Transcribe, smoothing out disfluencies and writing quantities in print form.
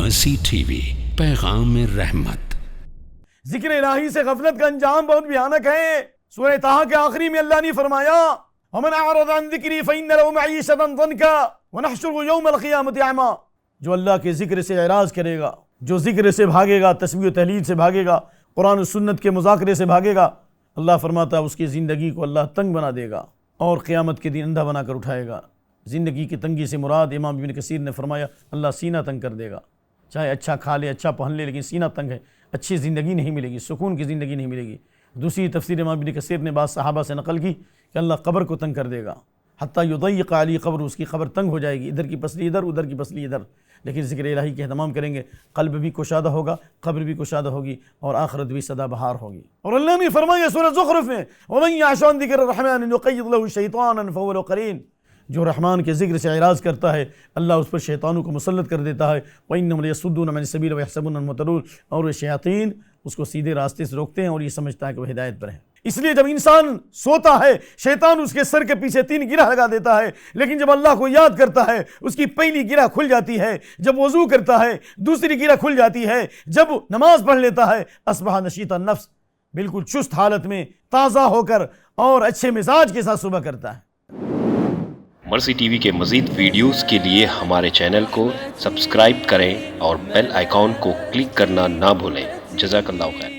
مرسی T V, پیغام رحمت۔ ذکر الہی سے غفلت کا انجام بہت بھیانک ہے۔ سورہ طٰہٰ کے آخری میں اللہ نے فرمایا وَمَنْ أَعْرَضَ عَنْ ذِكْرِي فَإِنَّ لَهُ مَعِيشَةً ضَنْكًا وَنَحْشُرُهُ يَوْمَ الْقِيَامَةِ أَعْمَىٰ۔ جو اللہ کے ذکر سے اعراض کرے گا، جو ذکر سے بھاگے گا، تسبیح و تحلیل سے بھاگے گا، قرآن و سنت کے مذاکرے سے بھاگے گا، اللہ فرماتا ہے اس کی زندگی کو اللہ تنگ بنا دے گا اور قیامت کے دن اندھا بنا کر اٹھائے گا۔ زندگی کی تنگی سے مراد امام ابن کثیر نے فرمایا اللہ سینہ تنگ کر دے گا۔ چاہے اچھا کھا لے، اچھا پہن لے، لیکن سینہ تنگ ہے، اچھی زندگی نہیں ملے گی، سکون کی زندگی نہیں ملے گی۔ دوسری تفسیر امام ابن کثیر نے بعض صحابہ سے نقل کی کہ اللہ قبر کو تنگ کر دے گا، حتیٰ یضیق علی قبر، اس کی قبر تنگ ہو جائے گی، ادھر کی پسلی ادھر، ادھر کی پسلی ادھر۔ لیکن ذکر الہی کے اہتمام کریں گے، قلب بھی کشادہ ہوگا، قبر بھی کشادہ ہوگی، اور آخرت بھی سدا بہار ہوگی۔ اور اللہ نے فرمایا سورہ زخرف میں وَمَن يَعْشُ عَن ذِكْرِ الرَّحْمَٰنِ نُقَيِّضْ لَهُ شَيْطَانًا فَهُوَ لَهُ قَرِينٌ۔ جو رحمان کے ذکر سے اعراض کرتا ہے اللہ اس پر شیطانوں کو مسلط کر دیتا ہے۔ وَإِنَّهُمْ لَيَصُدُّونَ عَنِ السَّبِيلِ وَيَحْسَبُونَ أَنَّهُمْ مُهْتَدُونَ، اور یہ شیاطین اس کو سیدھے راستے سے روکتے ہیں اور یہ سمجھتا ہے کہ وہ ہدایت پر ہے۔ اس لیے جب انسان سوتا ہے شیطان اس کے سر کے پیچھے 3 گرہ لگا دیتا ہے، لیکن جب اللہ کو یاد کرتا ہے اس کی پہلی گرہ کھل جاتی ہے، جب وضو کرتا ہے دوسری گرہ کھل جاتی ہے، جب نماز پڑھ لیتا ہے اصبح نشیط النفس، بالکل چست حالت میں تازہ ہو کر اور اچھے مزاج کے ساتھ صبح کرتا ہے۔ مرسی ٹی وی کے مزید ویڈیوز کے لیے ہمارے چینل کو سبسکرائب کریں اور بیل آئیکن کو کلک کرنا نہ بھولیں۔ جزاک اللہ خیر۔